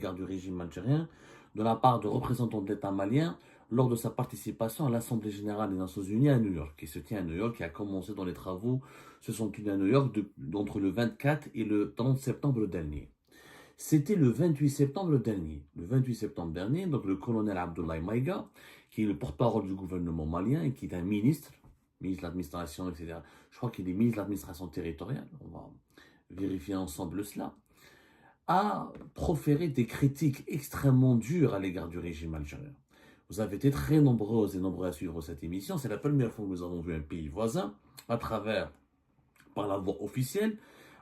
l'égard du régime algérien de la part de représentants de l'État malien lors de sa participation à l'Assemblée générale des Nations Unies à New York, qui se tient à New York, qui a commencé dans les travaux, se sont tenus à New York entre le 24 et le 30 septembre dernier. C'était le 28 septembre dernier. Le 28 septembre dernier, donc le colonel Abdoulaye Maïga, qui est le porte-parole du gouvernement malien et qui est un ministre de l'administration, etc. Je crois qu'il est ministre de l'administration territoriale, on va vérifier ensemble cela, a proféré des critiques extrêmement dures à l'égard du régime algérien. Vous avez été très nombreux et nombreux à suivre cette émission. C'est la première fois que nous avons vu un pays voisin, par la voie officielle,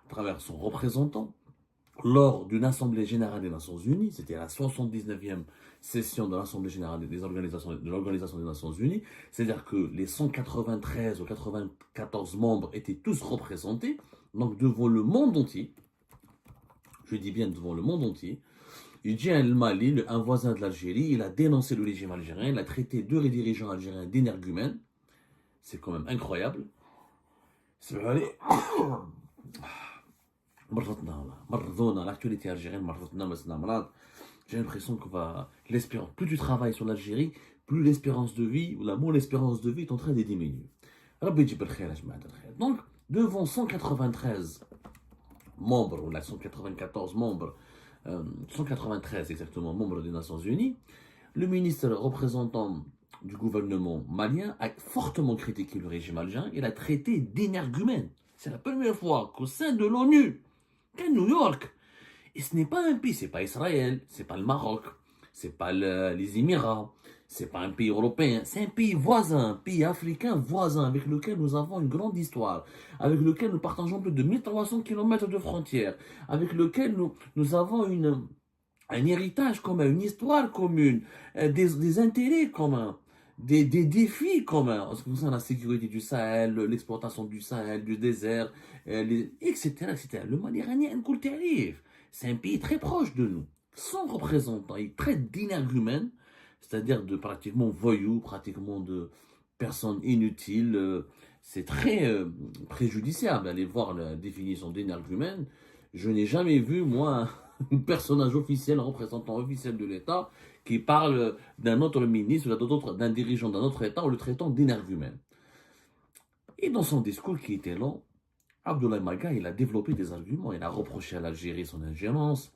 à travers son représentant, lors d'une Assemblée générale des Nations Unies, c'était la 79e session de l'Assemblée générale de l'Organisation des Nations Unies, c'est-à-dire que les 193 ou 94 membres étaient tous représentés, donc devant le monde entier, je dis bien devant le monde entier. Il dit à El Mali, un voisin de l'Algérie, il a dénoncé le régime algérien, il a traité deux dirigeants algériens d'énergumènes, c'est quand même incroyable. C'est vrai. L'actualité algérienne, j'ai l'impression que l'espérance, plus tu travailles sur l'Algérie, plus l'espérance de vie, ou l'espérance de vie est en train de diminuer. Donc, devant 193 membres, ou 194 membres, 193 exactement membres des Nations Unies, le ministre représentant du gouvernement malien a fortement critiqué le régime algérien et l'a traité d'énergumène. C'est la première fois qu'au sein de l'ONU, qu'à New York, et ce n'est pas un pays, c'est pas Israël, c'est pas le Maroc, c'est pas les Émirats, c'est pas un pays européen, c'est un pays voisin, un pays africain voisin avec lequel nous avons une grande histoire, avec lequel nous partageons plus de 1300 km de frontières, avec lequel nous avons un héritage commun, une histoire commune, des intérêts communs, des défis communs, en ce qui concerne la sécurité du Sahel, l'exploitation du Sahel, du désert, etc., etc. Le Mali iranien, c'est un pays très proche de nous. Son représentant, il traite d'énergumènes, c'est-à-dire de pratiquement voyous, pratiquement de personnes inutiles. C'est très préjudiciable. Allez voir la définition d'énergumène. Je n'ai jamais vu, moi, un personnage officiel, un représentant officiel de l'État, qui parle d'un autre ministre, d'un dirigeant d'un autre État, en le traitant d'énergumène. Et dans son discours qui était long, Abdoulaye Maga, il a développé des arguments. Il a reproché à l'Algérie son ingérence.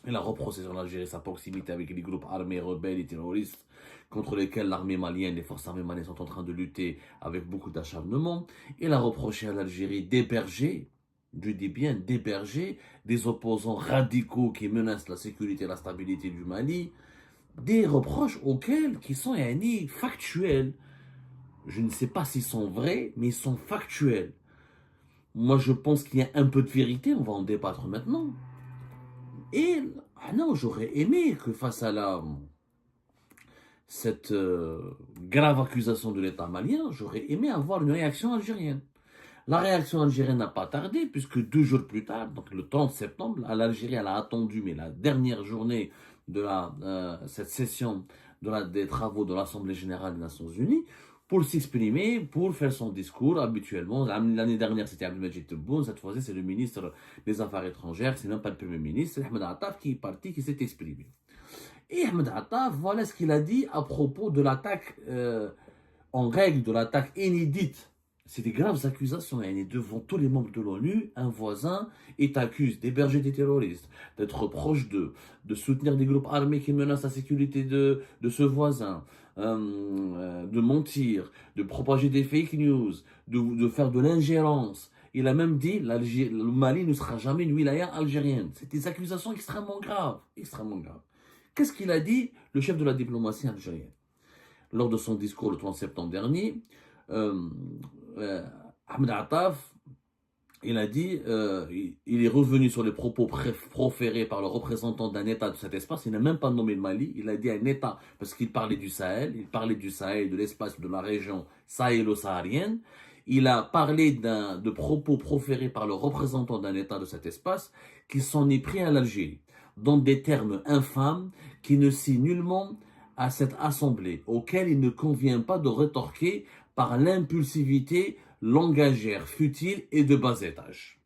Il a reproché à l'Algérie sa proximité avec les groupes armés, rebelles et terroristes contre lesquels l'armée malienne, les forces armées maliennes sont en train de lutter avec beaucoup d'acharnement. Il a reproché à l'Algérie d'héberger, je dis bien d'héberger, des opposants radicaux qui menacent la sécurité et la stabilité du Mali. Des reproches qui sont factuels. Je ne sais pas s'ils sont vrais, mais ils sont factuels. Moi, je pense qu'il y a un peu de vérité, on va en débattre maintenant. Et, non, j'aurais aimé que face à cette grave accusation de l'État malien, j'aurais aimé avoir une réaction algérienne. La réaction algérienne n'a pas tardé, puisque 2 jours plus tard, donc le 30 septembre, l'Algérie elle a attendu, mais la dernière journée de cette session des travaux de l'Assemblée générale des Nations Unies, pour s'exprimer, pour faire son discours habituellement. L'année dernière, c'était Abdelmadjid Tebboune, cette fois-ci, c'est le ministre des Affaires étrangères, c'est même pas le Premier ministre, c'est Ahmed Attaf qui est parti, qui s'est exprimé. Et Ahmed Attaf, voilà ce qu'il a dit à propos de l'attaque en règle, de l'attaque inédite. C'est des graves accusations. Et devant tous les membres de l'ONU, un voisin est accusé d'héberger des terroristes, d'être proche d'eux, de soutenir des groupes armés qui menacent la sécurité de ce voisin, de mentir, de propager des fake news, de faire de l'ingérence. Il a même dit le Mali ne sera jamais une wilaya algérienne. C'est des accusations extrêmement graves. Extrêmement graves. Qu'est-ce qu'il a dit, le chef de la diplomatie algérienne? Lors de son discours le 30 septembre dernier, Ahmed Attaf, il a dit, il est revenu sur les propos proférés par le représentant d'un État de cet espace. Il n'a même pas nommé le Mali. Il a dit un État parce qu'il parlait du Sahel. Il parlait du Sahel, de l'espace de la région sahélo-saharienne. Il a parlé de propos proférés par le représentant d'un État de cet espace qui s'en est pris à l'Algérie, dans des termes infâmes qui ne signent nullement à cette assemblée, auquel il ne convient pas de rétorquer par l'impulsivité langagière futile et de bas étage.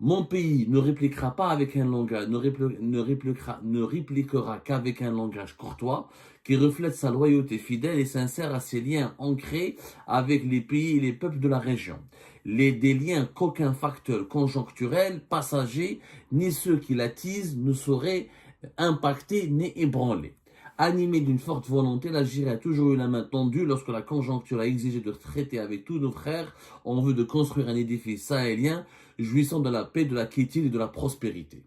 Mon pays ne répliquera pas avec un langage, ne répliquera qu'avec un langage courtois qui reflète sa loyauté fidèle et sincère à ses liens ancrés avec les pays et les peuples de la région. Des liens qu'aucun facteur conjoncturel, passager, ni ceux qui l'attisent ne sauraient impacter ni ébranler. Animé d'une forte volonté, l'Algérie a toujours eu la main tendue lorsque la conjoncture a exigé de traiter avec tous nos frères en vue de construire un édifice sahélien jouissant de la paix, de la quiétude et de la prospérité.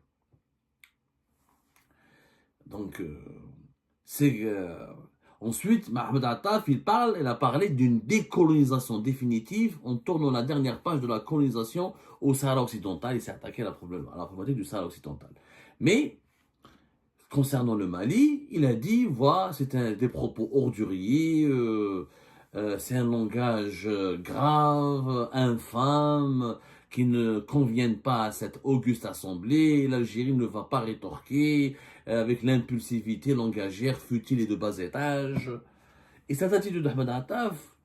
Donc, ensuite, Mohamed Attaf, il a parlé d'une décolonisation définitive en tournant la dernière page de la colonisation au Sahara occidental. Il s'est attaqué à la problématique du Sahara occidental. Mais, concernant le Mali, il a dit, voilà, c'est des propos orduriers, c'est un langage grave, infâme, qui ne conviennent pas à cette auguste assemblée. L'Algérie ne va pas rétorquer avec l'impulsivité langagière futile et de bas étage. Et cette attitude d'Ahmed Attaf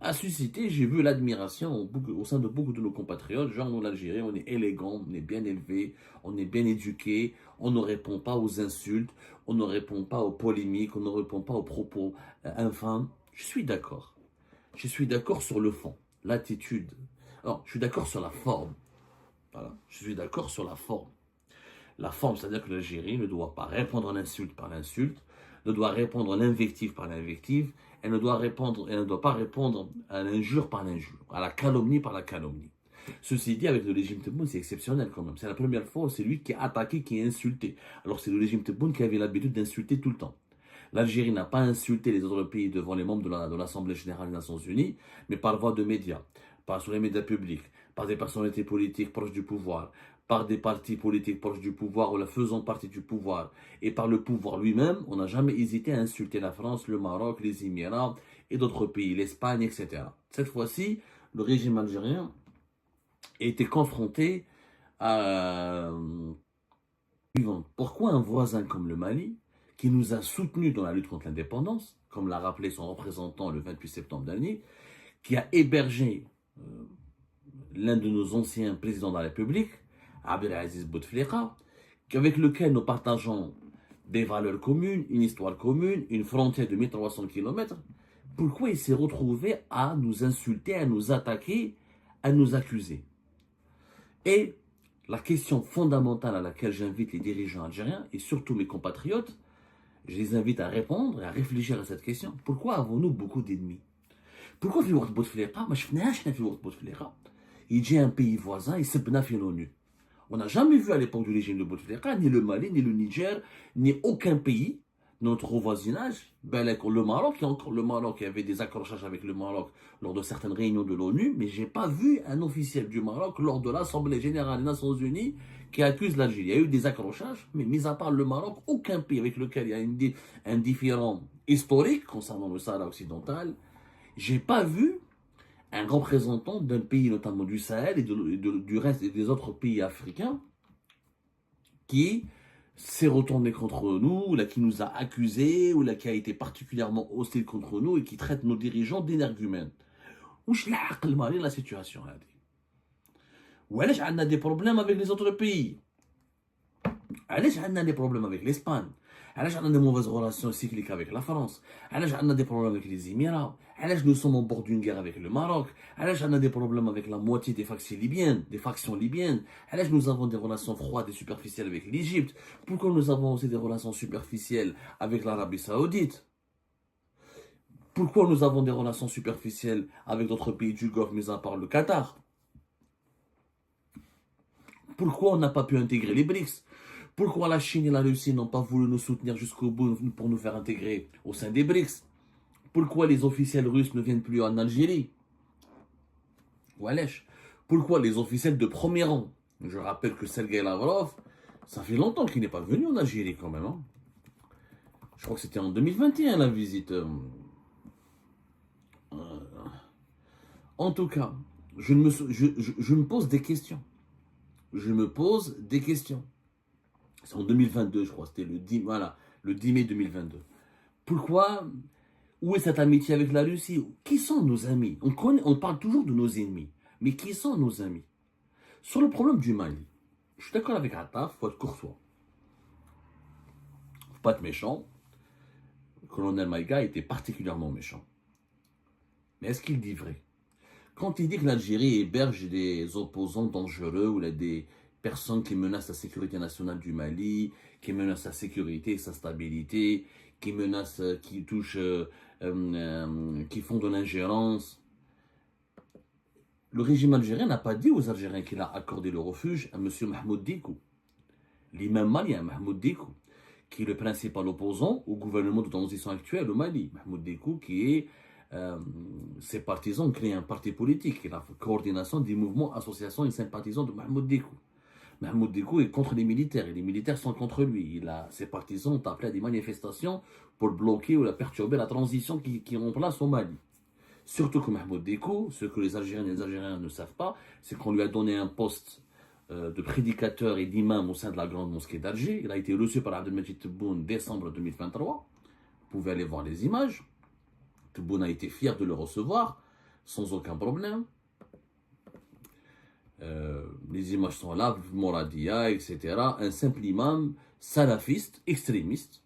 a suscité, j'ai vu l'admiration au sein de beaucoup de nos compatriotes. Genre, nous, l'Algérie, on est élégant, on est bien élevé, on est bien éduqué, on ne répond pas aux insultes, on ne répond pas aux polémiques, on ne répond pas aux propos infâmes. Je suis d'accord. Je suis d'accord sur le fond, l'attitude. Alors, je suis d'accord sur la forme. Voilà. Je suis d'accord sur la forme. La forme, c'est-à-dire que l'Algérie ne doit pas répondre à l'insulte par l'insulte, ne doit répondre à l'invective par l'invective, elle ne doit pas répondre à l'injure par l'injure, à la calomnie par la calomnie. Ceci dit, avec le régime Tebboune, c'est exceptionnel quand même. C'est la première fois où c'est lui qui est attaqué, qui est insulté. Alors c'est le régime Tebboune qui avait l'habitude d'insulter tout le temps. L'Algérie n'a pas insulté les autres pays devant les membres de l'Assemblée générale des Nations Unies, mais par voie de médias, sur les médias publics, par des personnalités politiques proches du pouvoir, par des partis politiques proches du pouvoir ou la faisant partie du pouvoir, et par le pouvoir lui-même. On n'a jamais hésité à insulter la France, le Maroc, les Émirats et d'autres pays, l'Espagne, etc. Cette fois-ci, le régime algérien était confronté à... Pourquoi un voisin comme le Mali, qui nous a soutenus dans la lutte contre l'indépendance, comme l'a rappelé son représentant le 28 septembre dernier, qui a hébergé l'un de nos anciens présidents de la République, Abdelaziz Bouteflika, avec lequel nous partageons des valeurs communes, une histoire commune, une frontière de 1300 km, pourquoi il s'est retrouvé à nous insulter, à nous attaquer, à nous accuser? Et la question fondamentale à laquelle j'invite les dirigeants algériens et surtout mes compatriotes, je les invite à répondre et à réfléchir à cette question. Pourquoi avons-nous beaucoup d'ennemis? Pourquoi في وقت بوتفليقة ما شفناهاش حنا في وقت بوتفليقة يجي un pays voisin يسبنا في l'ONU? On n'a jamais vu à l'époque du régime de Bouteflika, ni le Mali, ni le Niger, ni aucun pays, notre voisinage, le Maroc, il y a encore le Maroc, il y avait des accrochages avec le Maroc lors de certaines réunions de l'ONU, mais je n'ai pas vu un officiel du Maroc lors de l'Assemblée générale des Nations Unies qui accuse l'Algérie. Il y a eu des accrochages, mais mis à part le Maroc, aucun pays avec lequel il y a un différend historique concernant le Sahara occidental, je n'ai pas vu un représentant d'un pays, notamment du Sahel et du reste et des autres pays africains, qui s'est retourné contre nous, là, qui nous a accusés, ou là, qui a été particulièrement hostile contre nous et qui traite nos dirigeants d'énergumènes. Wesh l'aql mali la situation هذه. وعلاش عندنا des problèmes avec les autres pays? علاش عندنا des problèmes avec l'Espagne? علاش عندنا des mauvaises relations cycliques avec la France? علاش عندنا des problèmes avec les Émirats? علاش nous sommes au bord d'une guerre avec le Maroc? علاش عندنا des problèmes avec la moitié des factions libyennes? علاش nous avons des relations froides et superficielles avec l'Égypte? Pourquoi nous avons aussi des relations superficielles avec l'Arabie Saoudite? Pourquoi nous avons des relations superficielles avec d'autres pays du Golfe, mis à part le Qatar? Pourquoi on n'a pas pu intégrer les BRICS? Pourquoi la Chine et la Russie n'ont pas voulu nous soutenir jusqu'au bout pour nous faire intégrer au sein des BRICS? Pourquoi les officiels russes ne viennent plus en Algérie? Wesh. Pourquoi les officiels de premier rang? Je rappelle que Sergei Lavrov, ça fait longtemps qu'il n'est pas venu en Algérie quand même. Hein. Je crois que c'était en 2021 la visite. En tout cas, je me pose des questions. Je me pose des questions. C'est en 2022, je crois. C'était le 10 mai 2022. Pourquoi? Où est cette amitié avec la Russie? Qui sont nos amis? On parle toujours de nos ennemis. Mais qui sont nos amis? Sur le problème du Mali, je suis d'accord avec Attaf, il faut être courtois. Il ne faut pas être méchant. Le colonel Maïga était particulièrement méchant. Mais est-ce qu'il dit vrai? Quand il dit que l'Algérie héberge des opposants dangereux ou des personnes qui menacent la sécurité nationale du Mali, qui menacent sa sécurité et sa stabilité, qui menacent, qui touchent, qui font de l'ingérence, le régime algérien n'a pas dit aux Algériens qu'il a accordé le refuge à M. Mahmoud Dikou, l'imam malien Mahmoud Dikou, qui est le principal opposant au gouvernement de transition actuel au Mali. Mahmoud Dikou qui est ses partisans ont créé un parti politique, la coordination des mouvements, associations et sympathisants de Mahmoud Dikou. Mahmoud Dikou est contre les militaires et les militaires sont contre lui. Ses partisans ont appelé à des manifestations pour bloquer ou perturber la transition qui est en place au Mali. Surtout que Mahmoud Dikou, ce que les Algériens et les Algériens ne savent pas, c'est qu'on lui a donné un poste de prédicateur et d'imam au sein de la grande mosquée d'Alger. Il a été reçu par Abdelmajid Tebboune en décembre 2023. Vous pouvez aller voir les images. Tebboune a été fier de le recevoir, sans aucun problème. Les images sont là, Moradia, etc. Un simple imam salafiste, extrémiste,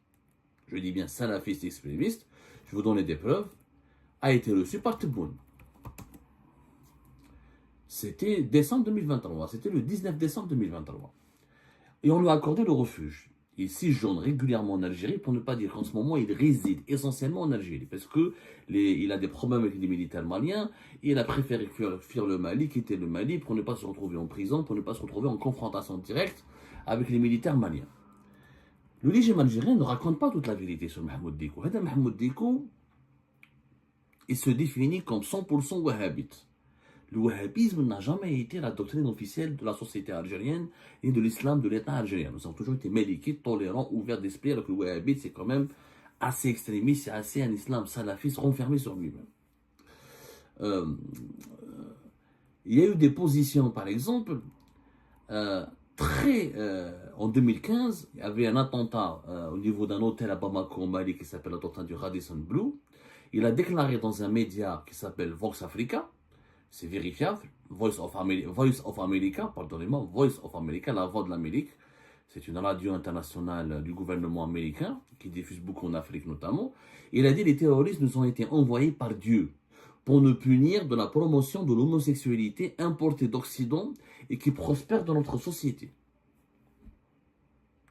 je dis bien salafiste, extrémiste, je vous donne des preuves, a été reçu par Tebboune. C'était décembre 2023, c'était le 19 décembre 2023. Et on lui a accordé le refuge. Il séjourne régulièrement en Algérie, pour ne pas dire qu'en ce moment, il réside essentiellement en Algérie. Parce qu'il a des problèmes avec les militaires maliens, et il a préféré fuir le Mali, quitter le Mali, pour ne pas se retrouver en prison, pour ne pas se retrouver en confrontation directe avec les militaires maliens. Le régime algérien ne raconte pas toute la vérité sur Mahmoud Dikou. Mahmoud Dikou, il se définit comme 100% wahhabite. Le wahhabisme n'a jamais été la doctrine officielle de la société algérienne et de l'islam de l'État algérien. Nous avons toujours été mélikites, tolérants, ouverts d'esprit, alors que le wahhabite, c'est quand même assez extrémiste, c'est assez un islam salafiste renfermé sur lui-même. Il y a eu des positions, par exemple, en 2015, il y avait un attentat au niveau d'un hôtel à Bamako, au Mali, qui s'appelle l'attentat du Radisson Blu. Il a déclaré dans un média qui s'appelle Vox Africa, c'est vérifiable, Voice of America, pardonnez-moi, Voice of America, la voix de l'Amérique. C'est une radio internationale du gouvernement américain qui diffuse beaucoup en Afrique notamment. Il a dit que les terroristes nous ont été envoyés par Dieu pour nous punir de la promotion de l'homosexualité importée d'Occident et qui prospère dans notre société.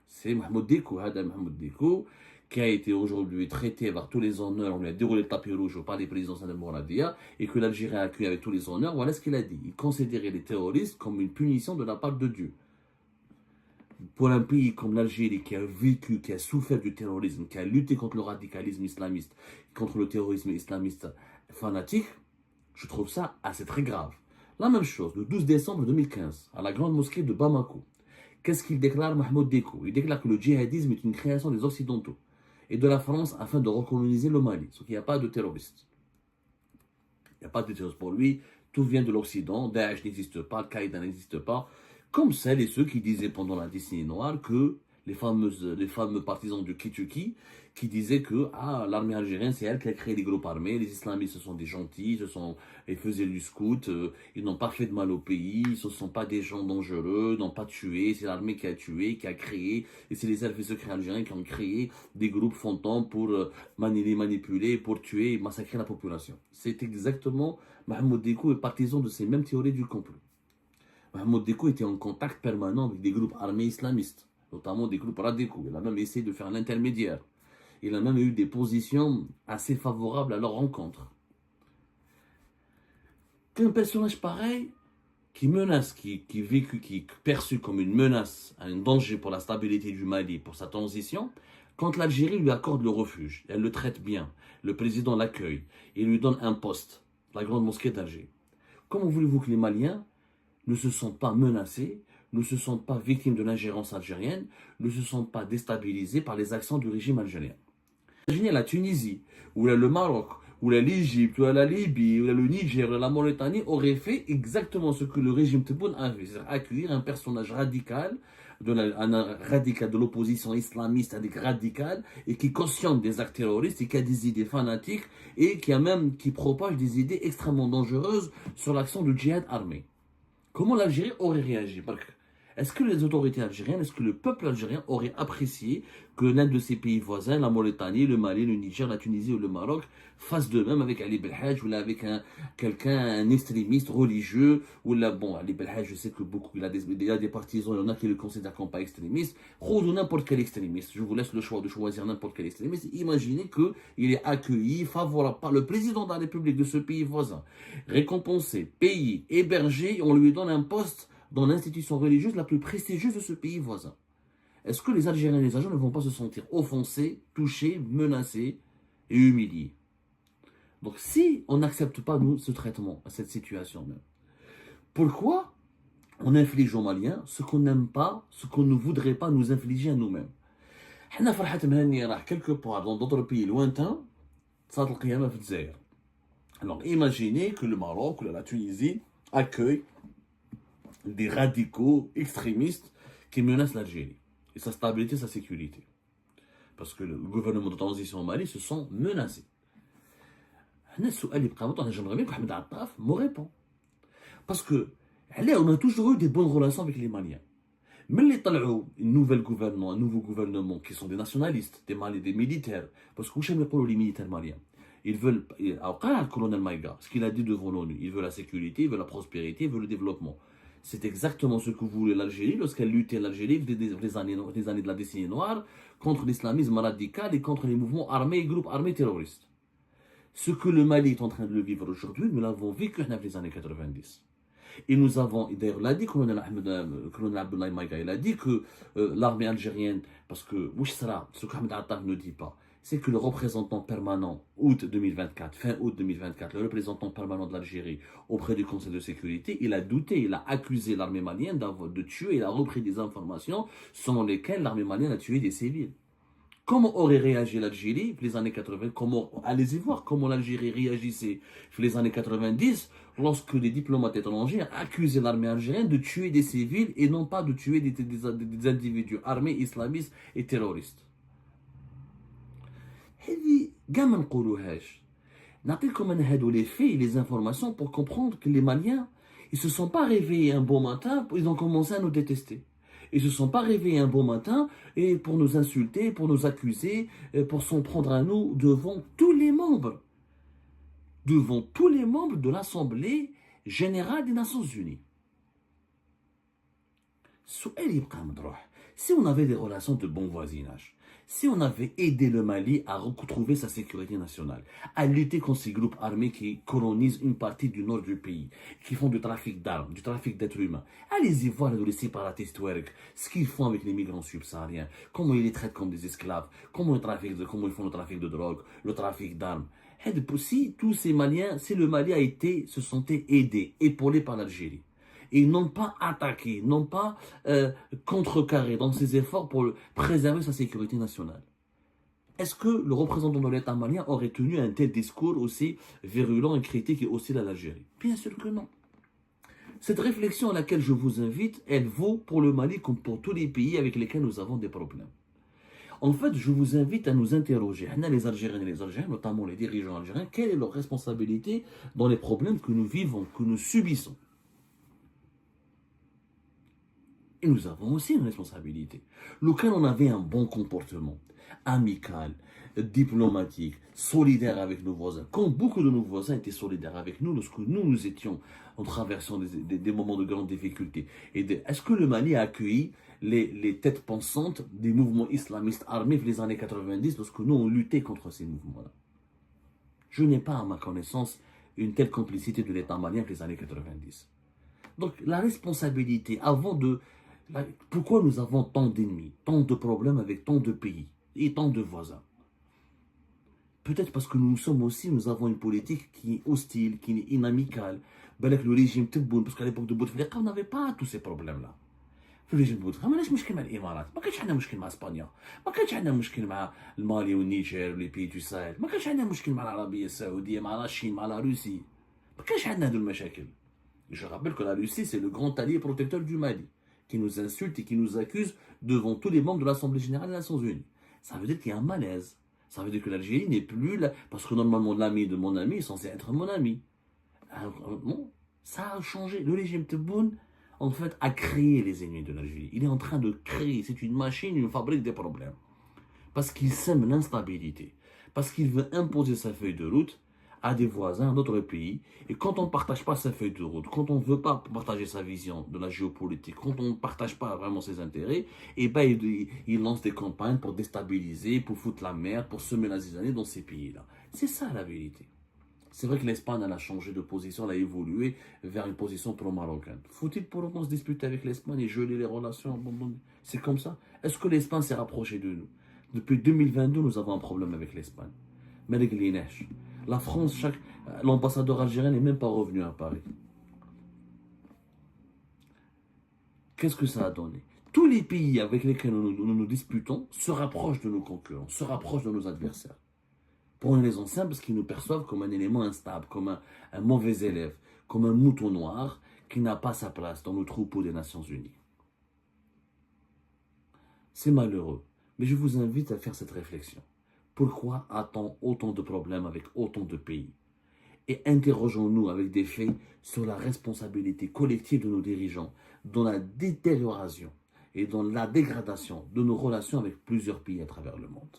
C'est Mahmoud Dikou, Mahmoud Dikou, qui a été aujourd'hui traité par tous les honneurs, on lui a déroulé le tapis rouge par les présidents de Moradia, et que l'Algérie a accueilli avec tous les honneurs. Voilà ce qu'il a dit. Il considérait les terroristes comme une punition de la part de Dieu. Pour un pays comme l'Algérie qui a vécu, qui a souffert du terrorisme, qui a lutté contre le radicalisme islamiste, contre le terrorisme islamiste fanatique, je trouve ça assez très grave. La même chose, le 12 décembre 2015, à la grande mosquée de Bamako. Qu'est-ce qu'il déclare Mahmoud Dikou? Il déclare que le djihadisme est une création des Occidentaux et de la France afin de recoloniser le Mali. Sauf qu'il n'y a pas de terroristes. Il n'y a pas de terroristes pour lui. Tout vient de l'Occident. Daesh n'existe pas, Al-Qaïda n'existe pas. Comme celles et ceux qui disaient pendant la décennie noire que les fameux partisans du Kituki qui disaient que l'armée algérienne, c'est elle qui a créé les groupes armés, les islamistes, ce sont des gentils, ils faisaient du scout, ils n'ont pas fait de mal au pays, ce ne sont pas des gens dangereux, n'ont pas tué, c'est l'armée qui a tué, qui a créé, et c'est les services secrets algériens qui ont créé des groupes fantômes pour les manipuler, pour tuer et massacrer la population. C'est exactement Mahmoud Dikou est partisan de ces mêmes théories du complot. Mahmoud Dikou était en contact permanent avec des groupes armés islamistes, notamment des groupes radicaux. Il a même essayé de faire un intermédiaire. Il a même eu des positions assez favorables à leur rencontre. Qu'un personnage pareil, qui menace, qui est perçu comme une menace, un danger pour la stabilité du Mali, pour sa transition, quand l'Algérie lui accorde le refuge, elle le traite bien, le président l'accueille, il lui donne un poste, la grande mosquée d'Alger. Comment voulez-vous que les Maliens ne se sentent pas menacés, ne se sentent pas victimes de l'ingérence algérienne, ne se sentent pas déstabilisés par les actions du régime algérien? Imaginez la Tunisie, ou le Maroc, ou l'Égypte, ou la Libye, ou le Niger, ou la Mauritanie aurait fait exactement ce que le régime Tebboune a fait, c'est-à-dire accueillir un personnage radical, un radical de l'opposition islamiste, radical, et qui cautionne des actes terroristes, et qui a des idées fanatiques, et qui propage des idées extrêmement dangereuses sur l'action du djihad armé. Comment l'Algérie aurait réagi? Est-ce que les autorités algériennes, est-ce que le peuple algérien aurait apprécié que l'un de ses pays voisins, la Mauritanie, le Mali, le Niger, la Tunisie ou le Maroc, fasse de même avec Ali Belhaj ou là avec quelqu'un, un extrémiste religieux, ou là, bon, Ali Belhaj, je sais que beaucoup, il a des partisans, il y en a qui le considèrent comme pas extrémiste, ou n'importe quel extrémiste, je vous laisse le choix de choisir n'importe quel extrémiste, imaginez qu'il est accueilli, favorable par le président de la République de ce pays voisin, récompensé, payé, hébergé, on lui donne un poste dans l'institution religieuse la plus prestigieuse de ce pays voisin. Est-ce que les Algériens et les Algériens ne vont pas se sentir offensés, touchés, menacés et humiliés? Donc si on n'accepte pas, nous, ce traitement, cette situation même, pourquoi on inflige aux Maliens ce qu'on n'aime pas, ce qu'on ne voudrait pas nous infliger à nous-mêmes? حنا فرحة مهنية راح quelque part dans d'autres pays lointains, صارت القيامة في الجزائر. Alors imaginez que le Maroc ou la Tunisie accueillent des radicaux extrémistes qui menacent l'Algérie et sa stabilité, sa sécurité. Parce que le gouvernement de transition au Mali se sent menacé. J'aimerais bien que Ahmed Attaf me répond. Parce que on a toujours eu des bonnes relations avec les Maliens. Mais les talons, un nouveau gouvernement qui sont des nationalistes, des Maliens, des militaires. Parce que vous savez les militaires maliens. Ils veulent, le colonel Maïga, ce qu'il a dit devant l'ONU, il veut la sécurité, il veut la prospérité, il veut le développement. C'est exactement ce que voulait l'Algérie lorsqu'elle luttait l'Algérie des années de la décennie noire contre l'islamisme radical et contre les mouvements armés et groupes armés terroristes. Ce que le Mali est en train de le vivre aujourd'hui, nous l'avons vécu dans les années 90. Et nous avons, d'ailleurs, l'a dit, colonel Abdoulaye Maïga, il a dit que l'armée algérienne, parce que, ce que Ahmed Attaf ne dit pas, c'est que le représentant permanent, fin août 2024, le représentant permanent de l'Algérie auprès du Conseil de sécurité, il a douté, il a accusé l'armée malienne de tuer, il a repris des informations selon lesquelles l'armée malienne a tué des civils. Comment aurait réagi l'Algérie les années 80? Allez-y voir comment l'Algérie réagissait les années 90 lorsque les diplomates étrangers accusaient l'armée algérienne de tuer des civils et non pas de tuer des individus armés islamistes et terroristes. هذه كاع ما نقولوهاش نعطيكم انا هادو les faits et les informations pour comprendre que les Maliens ils se sont pas réveillés un beau matin, ils ont commencé à nous détester. Ils se sont pas réveillés un beau matin et pour nous insulter, pour nous accuser, pour s'en prendre à nous devant tous les membres de l'Assemblée générale des Nations Unies. Si on avait des relations de bon voisinage, si on avait aidé le Mali à retrouver sa sécurité nationale, à lutter contre ces groupes armés qui colonisent une partie du nord du pays, qui font du trafic d'armes, du trafic d'êtres humains, allez-y voir les séparatistes Touareg, ce qu'ils font avec les migrants subsahariens, comment ils les traitent comme des esclaves, comment ils font le trafic de drogue, le trafic d'armes. Si tous ces Maliens, si le Mali se sentait aidé, épaulé par l'Algérie, et n'ont pas attaqué, n'ont pas contrecarré dans ses efforts pour préserver sa sécurité nationale. Est-ce que le représentant de l'État malien aurait tenu un tel discours aussi virulent et critique et hostile à l'Algérie? Bien sûr que non. Cette réflexion à laquelle je vous invite, elle vaut pour le Mali comme pour tous les pays avec lesquels nous avons des problèmes. En fait, je vous invite à nous interroger, les Algériens et les Algériens, notamment les dirigeants algériens, quelle est leur responsabilité dans les problèmes que nous vivons, que nous subissons? Et nous avons aussi une responsabilité. Lequel on avait un bon comportement, amical, diplomatique, solidaire avec nos voisins. Quand beaucoup de nos voisins étaient solidaires avec nous, lorsque nous étions en traversant des moments de grande difficulté. Est-ce que le Mali a accueilli les têtes pensantes des mouvements islamistes armés les années 90 lorsque nous on luttait contre ces mouvements-là? Je n'ai pas à ma connaissance une telle complicité de l'État malien les années 90. Donc la responsabilité pourquoi nous avons tant d'ennemis, tant de problèmes avec tant de pays et tant de voisins? Peut-être parce que nous avons une politique qui est hostile, qui est inamicale. Avec le régime Tebboune, parce qu'à l'époque de Bouteflika, on n'avait pas tous ces problèmes-là. في الرجيم بوتفليكا ما كانش مشكل مع الامارات، ما كانش عندنا مشكل مع اسبانيا، ما كانش عندنا مشكل مع المالي والنيجر ولي بي دو ساهل، ما كانش عندنا مشكل مع العربيه السعوديه، مع الصين، مع لا روسي، ما كانش عندنا هذو المشاكل. Je rappelle que la Russie, c'est le grand allié protecteur du Mali, qui nous insulte et qui nous accuse devant tous les membres de l'Assemblée Générale des Nations Unies. Ça veut dire qu'il y a un malaise. Ça veut dire que l'Algérie n'est plus là, parce que normalement l'ami de mon ami est censé être mon ami. Alors, non. Ça a changé. Le régime Tebboune, en fait, a créé les ennemis de l'Algérie. Il est en train de créer. C'est une machine, une fabrique des problèmes. Parce qu'il sème l'instabilité. Parce qu'il veut imposer sa feuille de route à des voisins, à d'autres pays. Et quand on ne partage pas sa feuille de route, quand on ne veut pas partager sa vision de la géopolitique, quand on ne partage pas vraiment ses intérêts, et ben il lance des campagnes pour déstabiliser, pour foutre la merde, pour semer la zizanie dans ces pays-là. C'est ça la vérité. C'est vrai que l'Espagne, elle a changé de position, elle a évolué vers une position pro-marocaine. Faut-il pour autant se disputer avec l'Espagne et geler les relations? C'est comme ça. Est-ce que l'Espagne s'est rapprochée de nous? Depuis 2022, nous avons un problème avec l'Espagne. Mais avec les neiges. La France, l'ambassadeur algérien n'est même pas revenu à Paris. Qu'est-ce que ça a donné? Tous les pays avec lesquels nous disputons se rapprochent de nos concurrents, se rapprochent de nos adversaires. Pour une raison simple, parce qu'ils nous perçoivent comme un élément instable, comme un mauvais élève, comme un mouton noir qui n'a pas sa place dans le troupeau des Nations Unies. C'est malheureux, mais je vous invite à faire cette réflexion. Pourquoi a-t-on autant de problèmes avec autant de pays? Et interrogeons-nous avec des faits sur la responsabilité collective de nos dirigeants dans la détérioration et dans la dégradation de nos relations avec plusieurs pays à travers le monde.